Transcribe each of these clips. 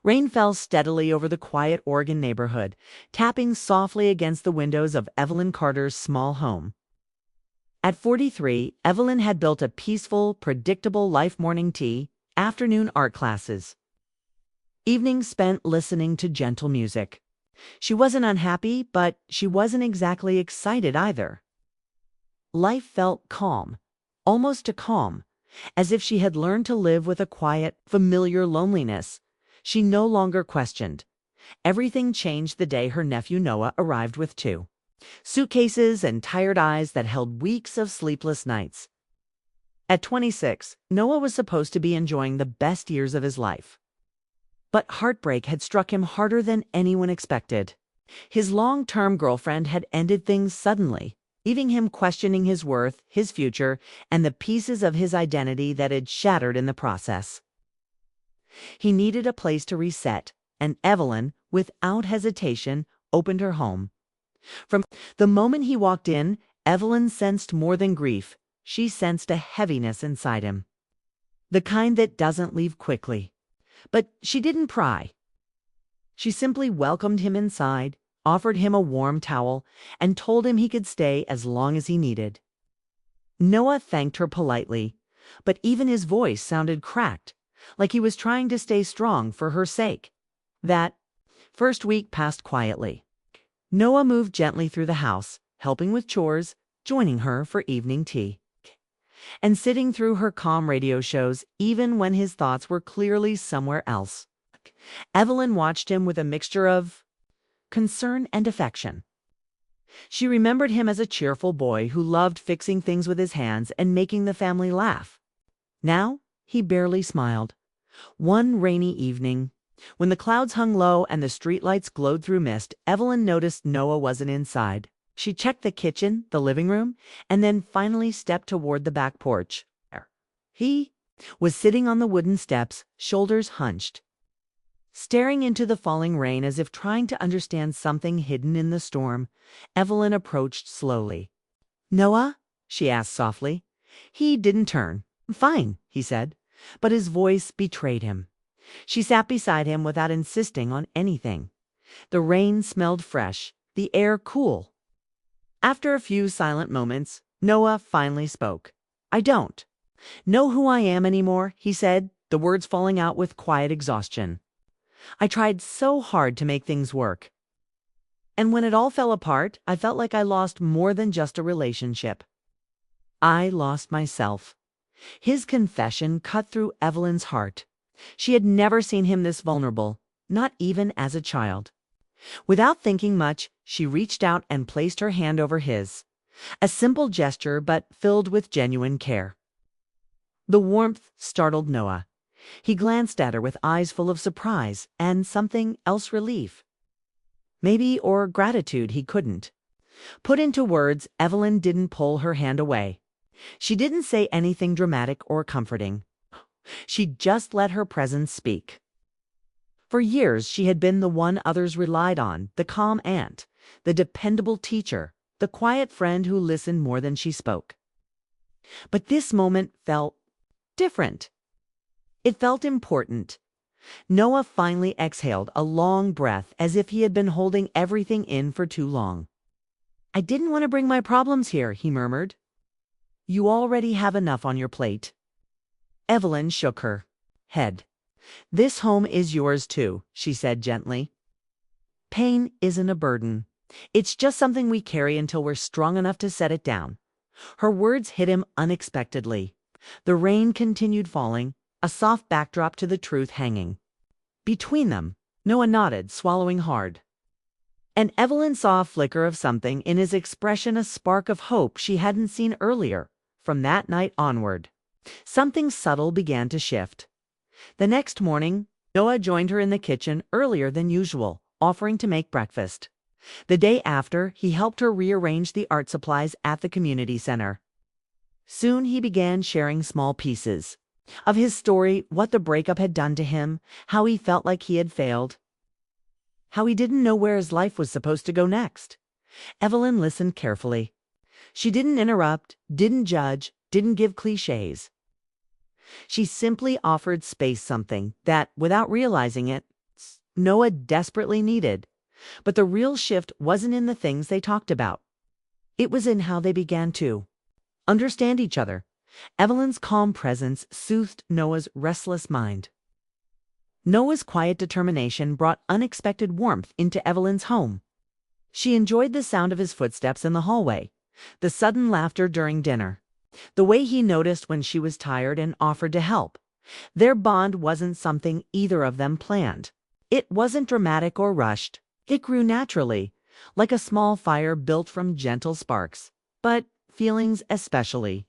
Rain fell steadily over the quiet Oregon neighborhood, tapping softly against the windows of Evelyn Carter's small home. At 43, Evelyn had built a peaceful, predictable life: morning tea, afternoon art classes, evenings spent listening to gentle music. She wasn't unhappy, but she wasn't exactly excited either. Life felt calm, almost too calm, as if she had learned to live with a quiet, familiar loneliness she no longer questioned. Everything changed the day her nephew Noah arrived with two suitcases and tired eyes that held weeks of sleepless nights. At 26, Noah was supposed to be enjoying the best years of his life. But heartbreak had struck him harder than anyone expected. His long-term girlfriend had ended things suddenly, leaving him questioning his worth, his future, and the pieces of his identity that had shattered in the process. He needed a place to reset, and Evelyn, without hesitation, opened her home. From the moment he walked in, Evelyn sensed more than grief. She sensed a heaviness inside him, the kind that doesn't leave quickly. But she didn't pry. She simply welcomed him inside, offered him a warm towel, and told him he could stay as long as he needed. Noah thanked her politely, but even his voice sounded cracked, like he was trying to stay strong for her sake. That first week passed quietly. Noah moved gently through the house, helping with chores, joining her for evening tea, and sitting through her calm radio shows even when his thoughts were clearly somewhere else. Evelyn watched him with a mixture of concern and affection. She remembered him as a cheerful boy who loved fixing things with his hands and making the family laugh. Now he barely smiled. One rainy evening, when the clouds hung low and the streetlights glowed through mist, Evelyn noticed Noah wasn't inside. She checked the kitchen, the living room, and then finally stepped toward the back porch. He was sitting on the wooden steps, shoulders hunched, staring into the falling rain as if trying to understand something hidden in the storm. Evelyn approached slowly. "Noah?" she asked softly. He didn't turn. "Fine," he said, but his voice betrayed him. She sat beside him without insisting on anything. The rain smelled fresh, the air cool. After a few silent moments, Noah finally spoke. "I don't know who I am anymore," he said, the words falling out with quiet exhaustion. "I tried so hard to make things work. And when it all fell apart, I felt like I lost more than just a relationship. I lost myself." His confession cut through Evelyn's heart. She had never seen him this vulnerable, not even as a child. Without thinking much, she reached out and placed her hand over his. A simple gesture, but filled with genuine care. The warmth startled Noah. He glanced at her with eyes full of surprise and something else, relief. Maybe, or gratitude, he couldn't put into words. Evelyn didn't pull her hand away. She didn't say anything dramatic or comforting. She just let her presence speak. For years, she had been the one others relied on, the calm aunt, the dependable teacher, the quiet friend who listened more than she spoke. But this moment felt different. It felt important. Noah finally exhaled a long breath, as if he had been holding everything in for too long. "I didn't want to bring my problems here," he murmured. "You already have enough on your plate." Evelyn shook her head. "This home is yours too," she said gently. "Pain isn't a burden. It's just something we carry until we're strong enough to set it down." Her words hit him unexpectedly. The rain continued falling, a soft backdrop to the truth hanging between them. Noah nodded, swallowing hard. And Evelyn saw a flicker of something in his expression, a spark of hope she hadn't seen earlier. From that night onward, something subtle began to shift. The next morning, Noah joined her in the kitchen earlier than usual, offering to make breakfast. The day after, he helped her rearrange the art supplies at the community center. Soon he began sharing small pieces of his story, what the breakup had done to him, how he felt like he had failed, how he didn't know where his life was supposed to go next. Evelyn listened carefully. She didn't interrupt, didn't judge, didn't give cliches. She simply offered space, something that, without realizing it, Noah desperately needed. But the real shift wasn't in the things they talked about. It was in how they began to understand each other. Evelyn's calm presence soothed Noah's restless mind. Noah's quiet determination brought unexpected warmth into Evelyn's home. She enjoyed the sound of his footsteps in the hallway, the sudden laughter during dinner, the way he noticed when she was tired and offered to help. Their bond wasn't something either of them planned. It wasn't dramatic or rushed. It grew naturally, like a small fire built from gentle sparks. But feelings especially.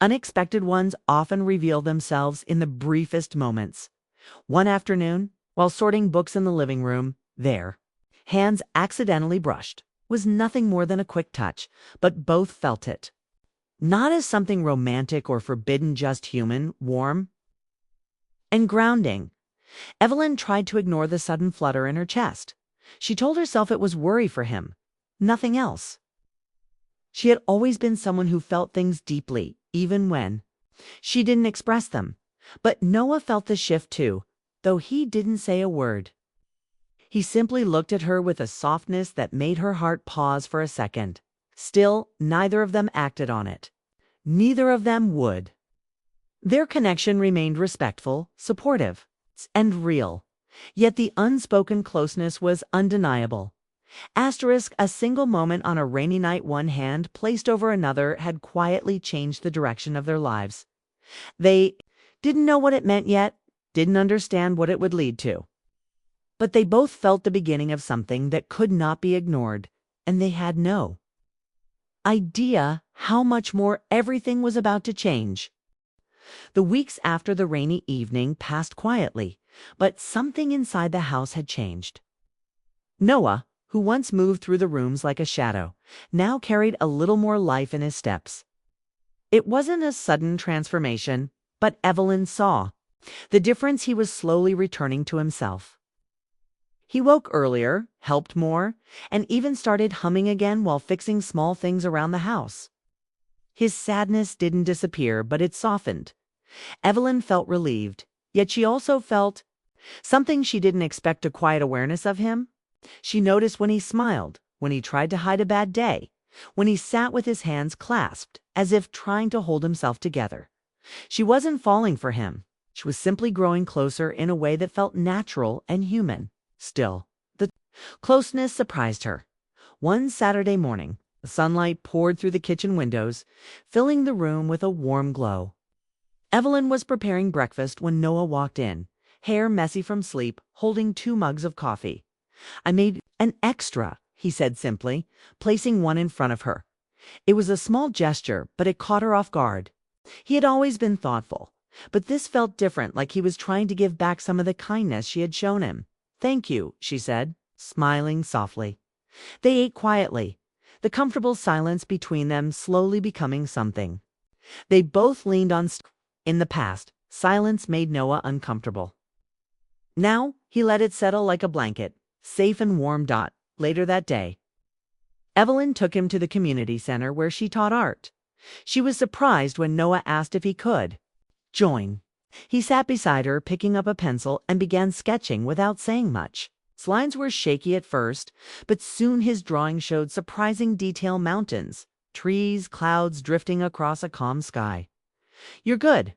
Unexpected ones often reveal themselves in the briefest moments. One afternoon, while sorting books in the living room, their hands accidentally brushed. Was nothing more than a quick touch, but both felt it. Not as something romantic or forbidden, just human, warm, and grounding. Evelyn tried to ignore the sudden flutter in her chest. She told herself it was worry for him, nothing else. She had always been someone who felt things deeply, even when she didn't express them. But Noah felt the shift too, though he didn't say a word. He simply looked at her with a softness that made her heart pause for a second. Still, neither of them acted on it. Neither of them would. Their connection remained respectful, supportive, and real. Yet the unspoken closeness was undeniable. Asterisk, a single moment on a rainy night one hand placed over another had quietly changed the direction of their lives. They didn't know what it meant yet, didn't understand what it would lead to. But they both felt the beginning of something that could not be ignored, and they had no idea how much more everything was about to change. The weeks after the rainy evening passed quietly, but something inside the house had changed. Noah, who once moved through the rooms like a shadow, now carried a little more life in his steps. It wasn't a sudden transformation, but Evelyn saw the difference. He was slowly returning to himself. He woke earlier, helped more, and even started humming again while fixing small things around the house. His sadness didn't disappear, but it softened. Evelyn felt relieved, yet she also felt something she didn't expect, a quiet awareness of him. She noticed when he smiled, when he tried to hide a bad day, when he sat with his hands clasped, as if trying to hold himself together. She wasn't falling for him. She was simply growing closer in a way that felt natural and human. Still, the closeness surprised her. One Saturday morning, the sunlight poured through the kitchen windows, filling the room with a warm glow. Evelyn was preparing breakfast when Noah walked in, hair messy from sleep, holding 2 mugs of coffee. "I made an extra," he said simply, placing one in front of her. It was a small gesture, but it caught her off guard. He had always been thoughtful, but this felt different, like he was trying to give back some of the kindness she had shown him. "Thank you," she said, smiling softly. They ate quietly, the comfortable silence between them slowly becoming something they both leaned on. In the past, silence made Noah uncomfortable. Now, he let it settle like a blanket, safe and warm. Later that day, Evelyn took him to the community center where she taught art. She was surprised when Noah asked if he could join. He sat beside her, picking up a pencil, and began sketching without saying much. His lines were shaky at first, but soon his drawing showed surprising detail: mountains, trees, clouds drifting across a calm sky. "You're good,"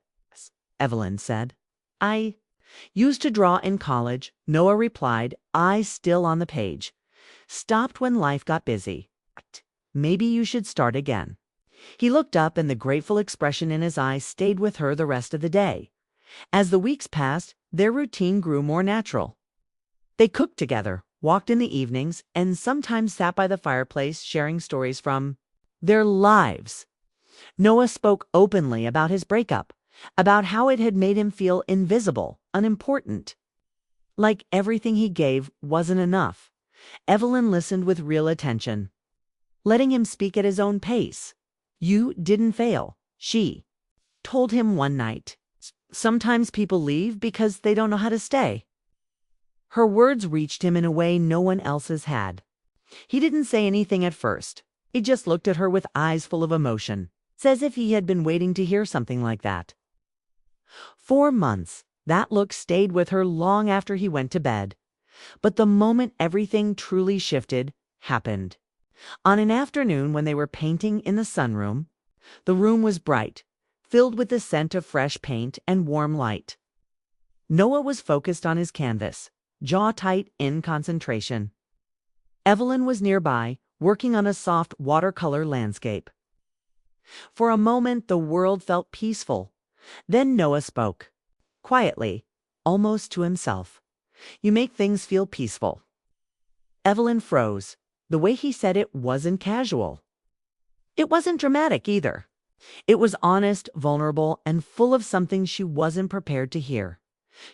Evelyn said. "I used to draw in college," Noah replied, eyes still on the page. "Stopped when life got busy. Maybe you should start again." He looked up, and the grateful expression in his eyes stayed with her the rest of the day. As the weeks passed, their routine grew more natural. They cooked together, walked in the evenings, and sometimes sat by the fireplace sharing stories from their lives. Noah spoke openly about his breakup, about how it had made him feel invisible, unimportant. Like everything he gave wasn't enough. Evelyn listened with real attention, letting him speak at his own pace. "You didn't fail," she told him one night. "Sometimes people leave because they don't know how to stay." Her words reached him in a way no one else's had. He didn't say anything at first. He just looked at her with eyes full of emotion, as if he had been waiting to hear something like that. 4 months, that look stayed with her long after he went to bed. But the moment everything truly shifted happened. On an afternoon when they were painting in the sunroom, the room was bright, filled with the scent of fresh paint and warm light. Noah was focused on his canvas, jaw tight in concentration. Evelyn was nearby, working on a soft watercolor landscape. For a moment, the world felt peaceful. Then Noah spoke, quietly, almost to himself. "You make things feel peaceful." Evelyn froze. The way he said it wasn't casual. It wasn't dramatic either. It was honest, vulnerable, and full of something she wasn't prepared to hear.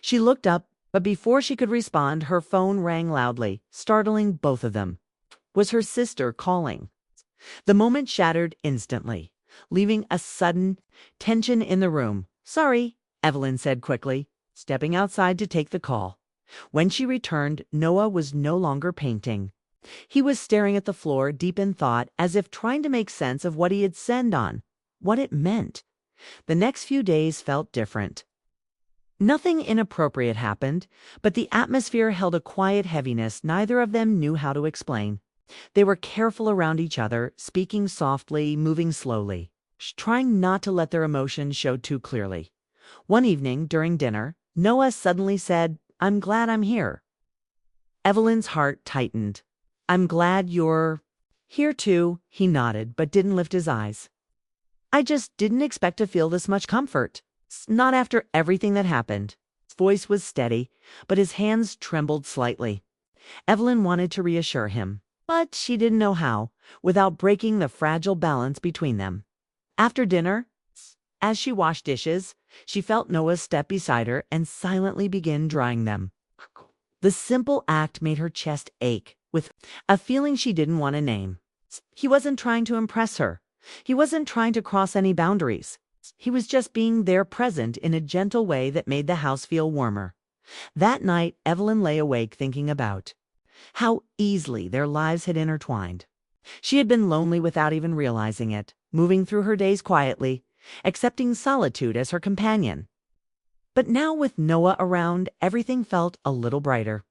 She looked up, but before she could respond, her phone rang loudly, startling both of them. It was her sister calling. The moment shattered instantly, leaving a sudden tension in the room. "Sorry," Evelyn said quickly, stepping outside to take the call. When she returned, Noah was no longer painting. He was staring at the floor, deep in thought, as if trying to make sense of what he had said on, what it meant. The next few days felt different. Nothing inappropriate happened, but the atmosphere held a quiet heaviness neither of them knew how to explain. They were careful around each other, speaking softly, moving slowly, trying not to let their emotions show too clearly. One evening, during dinner, Noah suddenly said, "I'm glad I'm here." Evelyn's heart tightened. "I'm glad you're here too," he nodded, but didn't lift his eyes. "I just didn't expect to feel this much comfort. Not after everything that happened." His voice was steady, but his hands trembled slightly. Evelyn wanted to reassure him, but she didn't know how, without breaking the fragile balance between them. After dinner, as she washed dishes, she felt Noah step beside her and silently begin drying them. The simple act made her chest ache, with a feeling she didn't want to name. He wasn't trying to impress her. He wasn't trying to cross any boundaries. He was just being there, present in a gentle way that made the house feel warmer. That night, Evelyn lay awake thinking about how easily their lives had intertwined. She had been lonely without even realizing it, moving through her days quietly, accepting solitude as her companion. But now with Noah around, everything felt a little brighter,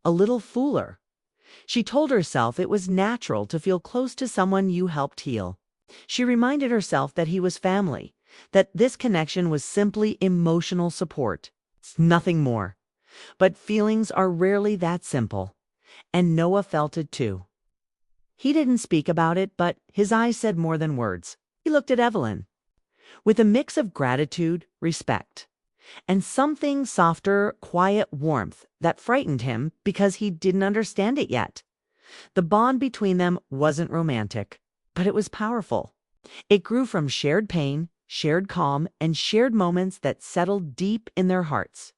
a little fuller. She told herself it was natural to feel close to someone you helped heal. She reminded herself that he was family, that this connection was simply emotional support, nothing more. But feelings are rarely that simple, and Noah felt it too. He didn't speak about it, but his eyes said more than words. He looked at Evelyn with a mix of gratitude, respect, and something softer, quiet warmth that frightened him because he didn't understand it yet. The bond between them wasn't romantic, but it was powerful. It grew from shared pain, shared calm, and shared moments that settled deep in their hearts.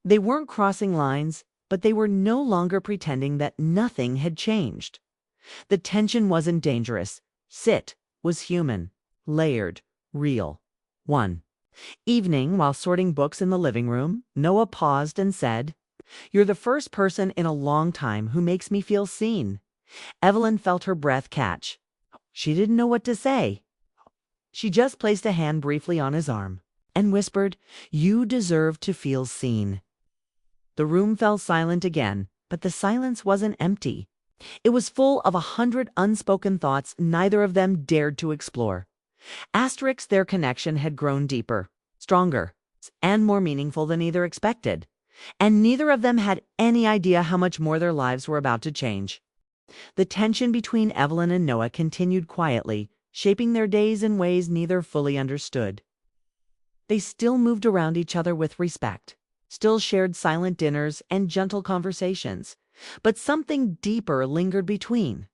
They weren't crossing lines, but they were no longer pretending that nothing had changed. The tension wasn't dangerous. It was human, layered, real. One evening, while sorting books in the living room, Noah paused and said, "You're the first person in a long time who makes me feel seen." Evelyn felt her breath catch. She didn't know what to say. She just placed a hand briefly on his arm and whispered, "You deserve to feel seen." The room fell silent again, but the silence wasn't empty. It was full of 100 unspoken thoughts neither of them dared to explore. Their connection had grown deeper, stronger, and more meaningful than either expected. And neither of them had any idea how much more their lives were about to change. The tension between Evelyn and Noah continued quietly, shaping their days in ways neither fully understood. They still moved around each other with respect, still shared silent dinners and gentle conversations, but something deeper lingered between.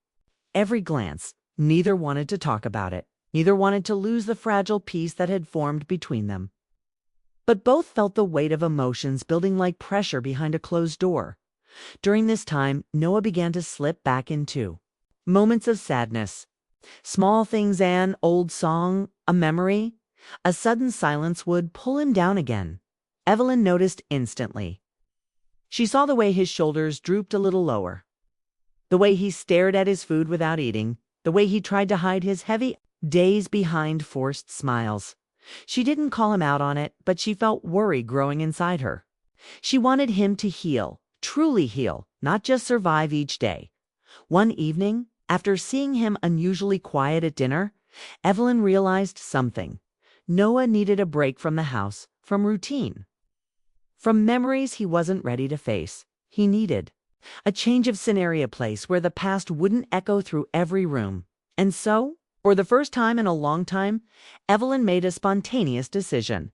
Every glance, neither wanted to talk about it, neither wanted to lose the fragile peace that had formed between them. But both felt the weight of emotions building like pressure behind a closed door. During this time, Noah began to slip back into moments of sadness. Small things, an old song, a memory, a sudden silence would pull him down again. Evelyn noticed instantly. She saw the way his shoulders drooped a little lower, the way he stared at his food without eating, the way he tried to hide his heavy days behind forced smiles. She didn't call him out on it, but she felt worry growing inside her. She wanted him to heal, truly heal, not just survive each day. One evening, after seeing him unusually quiet at dinner, Evelyn realized something. Noah needed a break from the house, from routine, from memories he wasn't ready to face. He needed a change of scenery, a place where the past wouldn't echo through every room. And so, for the first time in a long time, Evelyn made a spontaneous decision.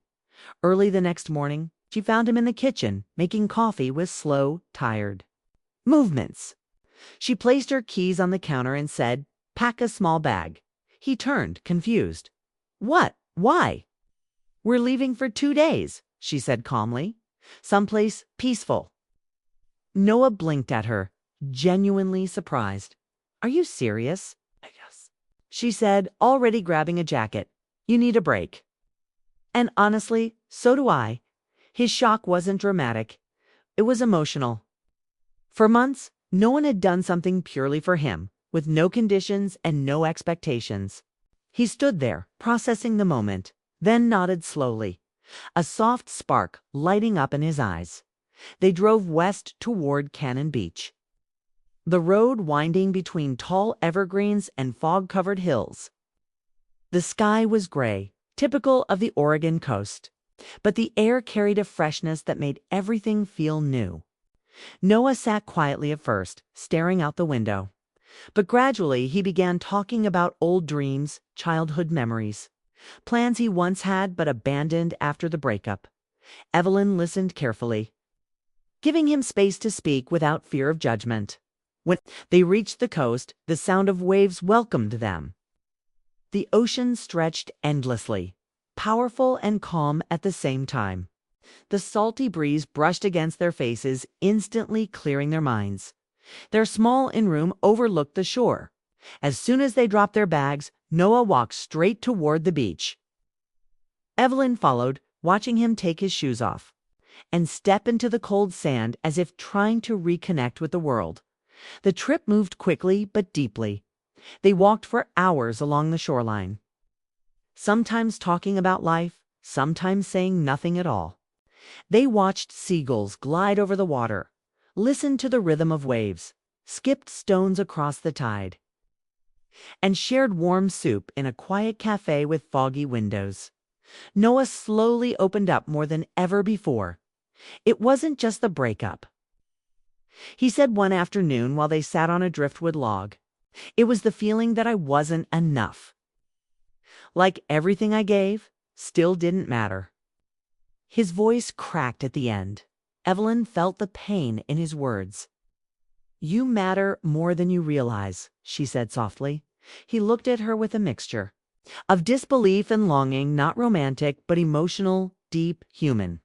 Early the next morning, she found him in the kitchen, making coffee with slow, tired movements. She placed her keys on the counter and said, "Pack a small bag." He turned, confused. "What? Why?" "We're leaving for 2 days," she said calmly. "Someplace peaceful." Noah blinked at her, genuinely surprised. "Are you serious?" "Yes," she said, already grabbing a jacket. "You need a break." And honestly, so do I. His shock wasn't dramatic. It was emotional. For months, no one had done something purely for him, with no conditions and no expectations. He stood there, processing the moment, then nodded slowly, a soft spark lighting up in his eyes. They drove west toward Cannon Beach, the road winding between tall evergreens and fog-covered hills. The sky was gray, typical of the Oregon coast, but the air carried a freshness that made everything feel new. Noah sat quietly at first, staring out the window. But gradually he began talking about old dreams, childhood memories, plans he once had but abandoned after the breakup. Evelyn listened carefully, giving him space to speak without fear of judgment. When they reached the coast, the sound of waves welcomed them. The ocean stretched endlessly, powerful and calm at the same time. The salty breeze brushed against their faces, instantly clearing their minds. Their small inn-room overlooked the shore. As soon as they dropped their bags, Noah walked straight toward the beach. Evelyn followed, watching him take his shoes off and step into the cold sand as if trying to reconnect with the world. The trip moved quickly but deeply. They walked for hours along the shoreline, sometimes talking about life, sometimes saying nothing at all. They watched seagulls glide over the water, listened to the rhythm of waves, skipped stones across the tide, and shared warm soup in a quiet cafe with foggy windows. Noah slowly opened up more than ever before. It wasn't just the breakup, he said one afternoon while they sat on a driftwood log. It was the feeling that I wasn't enough. Like everything I gave still didn't matter. His voice cracked at the end. Evelyn felt the pain in his words. "You matter more than you realize," she said softly. He looked at her with a mixture of disbelief and longing, not romantic, but emotional, deep, human.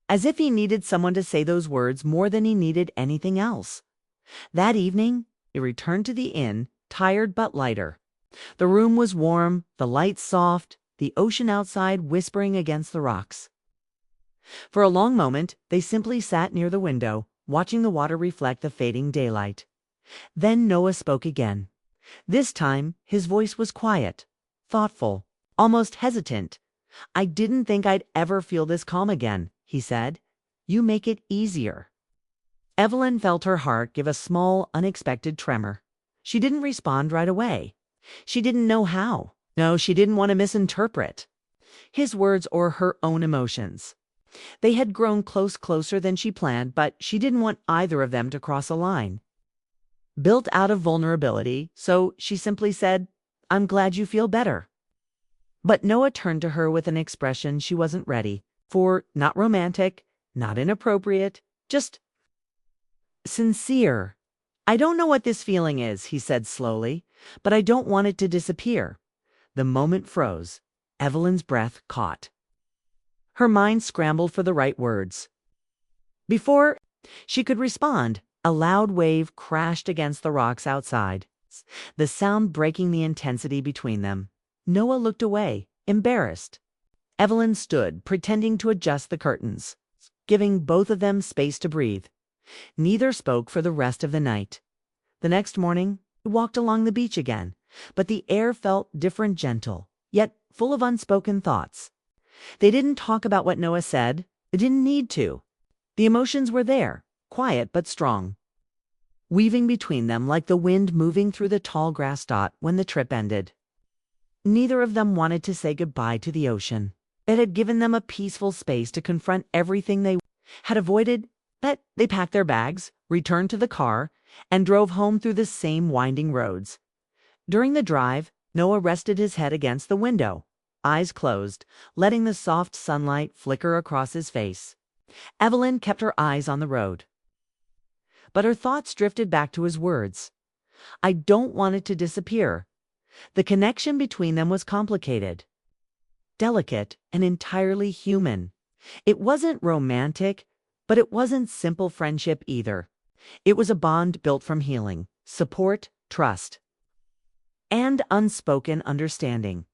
As if he needed someone to say those words more than he needed anything else. That evening, he returned to the inn, tired but lighter. The room was warm, the lights soft, the ocean outside whispering against the rocks. For a long moment, they simply sat near the window, watching the water reflect the fading daylight. Then Noah spoke again. This time, his voice was quiet, thoughtful, almost hesitant. "I didn't think I'd ever feel this calm again," he said. "You make it easier." Evelyn felt her heart give a small, unexpected tremor. She didn't respond right away. She didn't know how. No, she didn't want to misinterpret his words or her own emotions. They had grown closer than she planned, but she didn't want either of them to cross a line built out of vulnerability, so she simply said, "I'm glad you feel better." But Noah turned to her with an expression she wasn't ready for, not romantic, not inappropriate, just sincere. "I don't know what this feeling is," he said slowly, "but I don't want it to disappear." The moment froze. Evelyn's breath caught. Her mind scrambled for the right words. Before she could respond, a loud wave crashed against the rocks outside, the sound breaking the intensity between them. Noah looked away, embarrassed. Evelyn stood, pretending to adjust the curtains, giving both of them space to breathe. Neither spoke for the rest of the night. The next morning, they walked along the beach again, but the air felt different, gentle, yet full of unspoken thoughts. They didn't talk about what Noah said. They didn't need to. The emotions were there, quiet but strong, weaving between them like the wind moving through the tall grass dot when the trip ended. Neither of them wanted to say goodbye to the ocean. It had given them a peaceful space to confront everything they had avoided, but they packed their bags, returned to the car, and drove home through the same winding roads. During the drive, Noah rested his head against the window, eyes closed, letting the soft sunlight flicker across his face. Evelyn kept her eyes on the road, but her thoughts drifted back to his words. I don't want it to disappear. The connection between them was complicated, delicate, and entirely human. It wasn't romantic, but it wasn't simple friendship either. It was a bond built from healing, support, trust, and unspoken understanding.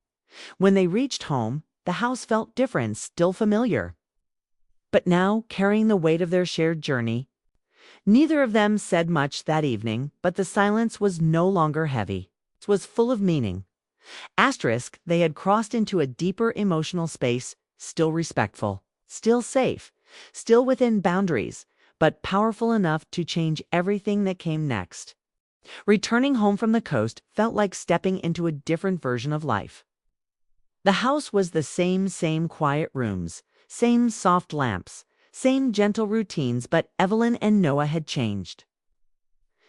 When they reached home, the house felt different, still familiar. But now, carrying the weight of their shared journey, neither of them said much that evening, but the silence was no longer heavy. It was full of meaning. Asterisk, they had crossed into a deeper emotional space, still respectful, still safe, still within boundaries, but powerful enough to change everything that came next. Returning home from the coast felt like stepping into a different version of life. The house was the same quiet rooms, same soft lamps, same gentle routines, but Evelyn and Noah had changed.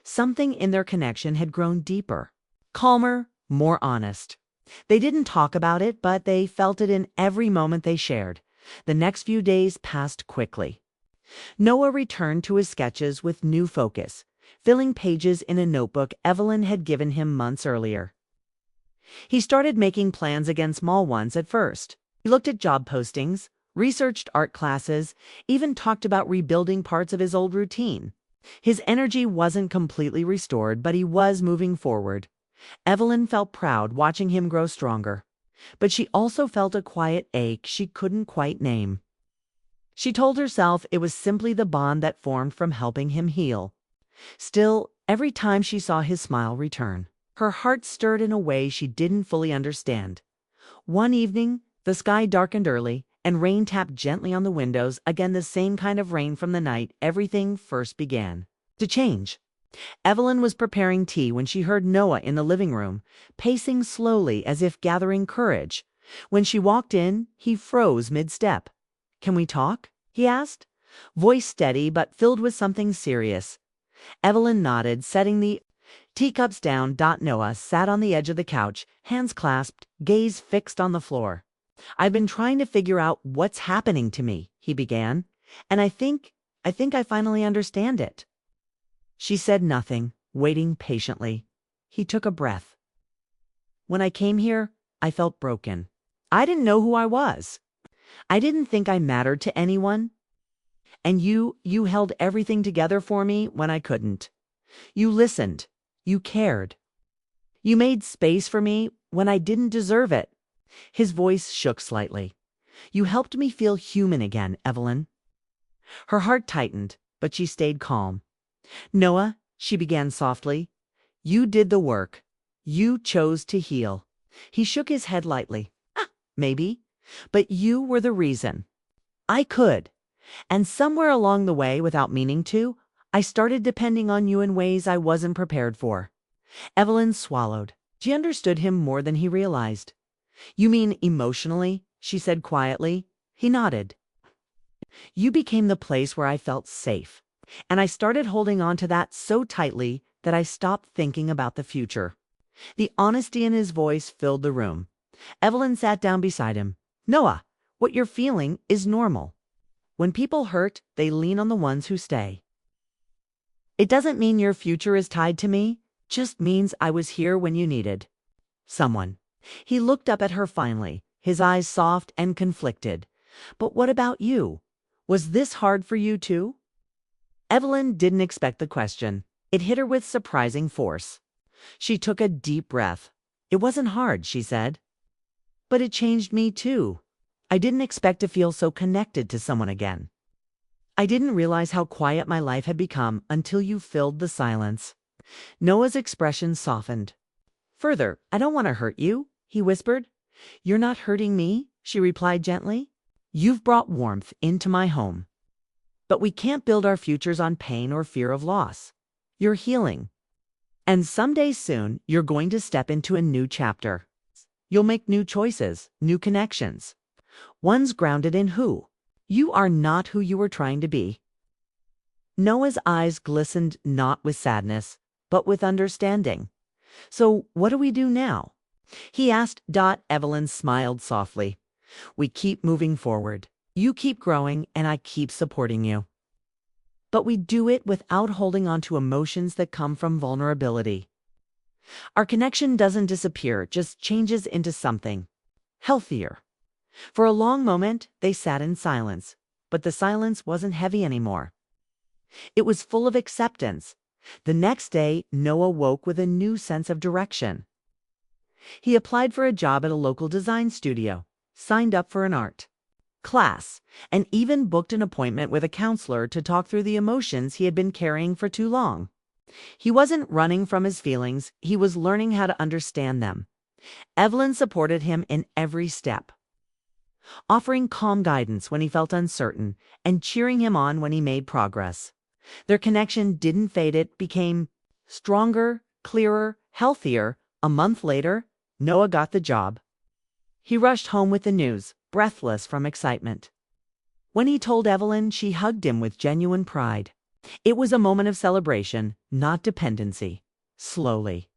Something in their connection had grown deeper, calmer, more honest. They didn't talk about it, but they felt it in every moment they shared. The next few days passed quickly. Noah returned to his sketches with new focus, filling pages in a notebook Evelyn had given him months earlier. He started making plans again, small ones at first. He looked at job postings, researched art classes, even talked about rebuilding parts of his old routine. His energy wasn't completely restored, but he was moving forward. Evelyn felt proud watching him grow stronger, but she also felt a quiet ache she couldn't quite name. She told herself it was simply the bond that formed from helping him heal. Still, every time she saw his smile return, her heart stirred in a way she didn't fully understand. One evening, the sky darkened early, and rain tapped gently on the windows, again the same kind of rain from the night everything first began to change. Evelyn was preparing tea when she heard Noah in the living room, pacing slowly as if gathering courage. When she walked in, he froze mid-step. "Can we talk?" he asked, voice steady but filled with something serious. Evelyn nodded, setting the teacups down. Noah sat on the edge of the couch, hands clasped, gaze fixed on the floor. "I've been trying to figure out what's happening to me," he began, "and I think I finally understand it." She said nothing, waiting patiently. He took a breath. "When I came here, I felt broken. I didn't know who I was. I didn't think I mattered to anyone. And you held everything together for me when I couldn't. You listened. You cared. You made space for me when I didn't deserve it." His voice shook slightly. "You helped me feel human again, Evelyn." Her heart tightened, but she stayed calm. "Noah," she began softly, "you did the work. You chose to heal." He shook his head lightly. "Maybe. But you were the reason. I could. And somewhere along the way, without meaning to, I started depending on you in ways I wasn't prepared for." Evelyn swallowed. She understood him more than he realized. "You mean emotionally?" she said quietly. He nodded. "You became the place where I felt safe. And I started holding on to that so tightly that I stopped thinking about the future." The honesty in his voice filled the room. Evelyn sat down beside him. "Noah, what you're feeling is normal. When people hurt, they lean on the ones who stay. It doesn't mean your future is tied to me, just means I was here when you needed someone." He looked up at her finally, his eyes soft and conflicted. "But what about you? Was this hard for you too?" Evelyn didn't expect the question. It hit her with surprising force. She took a deep breath. "It wasn't hard," she said. "But it changed me too. I didn't expect to feel so connected to someone again. I didn't realize how quiet my life had become until you filled the silence." Noah's expression softened. "Further, I don't want to hurt you," he whispered. "You're not hurting me," she replied gently. "You've brought warmth into my home." But we can't build our futures on pain or fear of loss. You're healing. And someday soon, you're going to step into a new chapter. You'll make new choices, new connections. One's grounded in who? You are not who you were trying to be. Noah's eyes glistened not with sadness, but with understanding. So what do we do now? He asked. Evelyn smiled softly. We keep moving forward. You keep growing, and I keep supporting you. But we do it without holding on to emotions that come from vulnerability. Our connection doesn't disappear, just changes into something healthier. For a long moment, they sat in silence, but the silence wasn't heavy anymore. It was full of acceptance. The next day, Noah woke with a new sense of direction. He applied for a job at a local design studio, signed up for an art class, and even booked an appointment with a counselor to talk through the emotions he had been carrying for too long. He wasn't running from his feelings, he was learning how to understand them. Evelyn supported him in every step, offering calm guidance when he felt uncertain and cheering him on when he made progress. Their connection didn't fade, it became stronger, clearer, healthier. A month later, Noah got the job. He rushed home with the news, breathless from excitement. When he told Evelyn, she hugged him with genuine pride. It was a moment of celebration, not dependency. Slowly,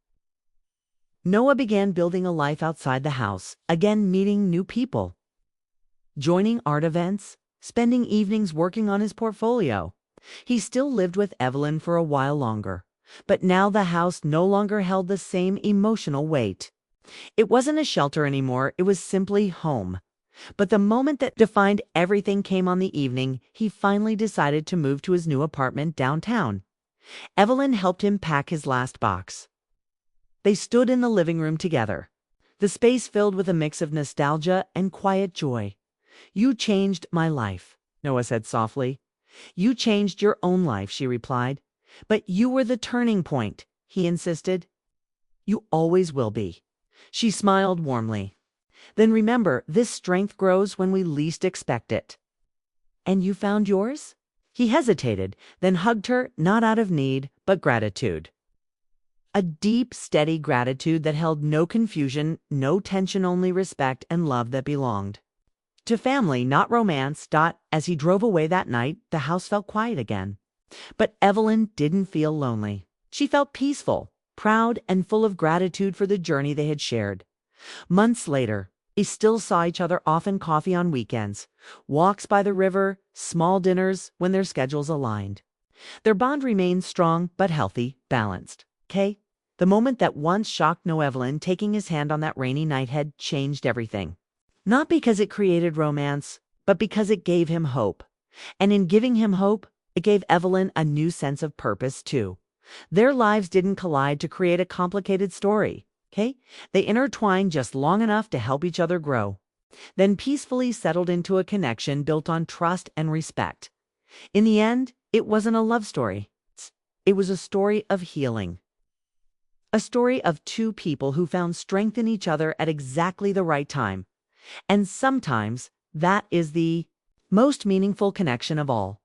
Noah began building a life outside the house, again meeting new people, joining art events, spending evenings working on his portfolio. He still lived with Evelyn for a while longer, but now the house no longer held the same emotional weight. It wasn't a shelter anymore, it was simply home. But the moment that defined everything came on the evening he finally decided to move to his new apartment downtown. Evelyn helped him pack his last box. They stood in the living room together, the space filled with a mix of nostalgia and quiet joy. You changed my life, Noah said softly. You changed your own life, she replied. But you were the turning point, he insisted. You always will be. She smiled warmly. Then remember, this strength grows when we least expect it. And you found yours? He hesitated, then hugged her, not out of need, but gratitude. A deep, steady gratitude that held no confusion, no tension, only respect and love that belonged to family, not romance. As he drove away that night, the house felt quiet again. But Evelyn didn't feel lonely. She felt peaceful, proud, and full of gratitude for the journey they had shared. Months later, they still saw each other often, coffee on weekends, walks by the river, small dinners when their schedules aligned. Their bond remained strong but healthy, balanced. The moment that once shocked Evelyn, taking his hand on that rainy night, had changed everything. Not because it created romance, but because it gave him hope. And in giving him hope, it gave Evelyn a new sense of purpose, too. Their lives didn't collide to create a complicated story. They intertwined just long enough to help each other grow, then peacefully settled into a connection built on trust and respect. In the end, it wasn't a love story. It was a story of healing. A story of two people who found strength in each other at exactly the right time. And sometimes that is the most meaningful connection of all.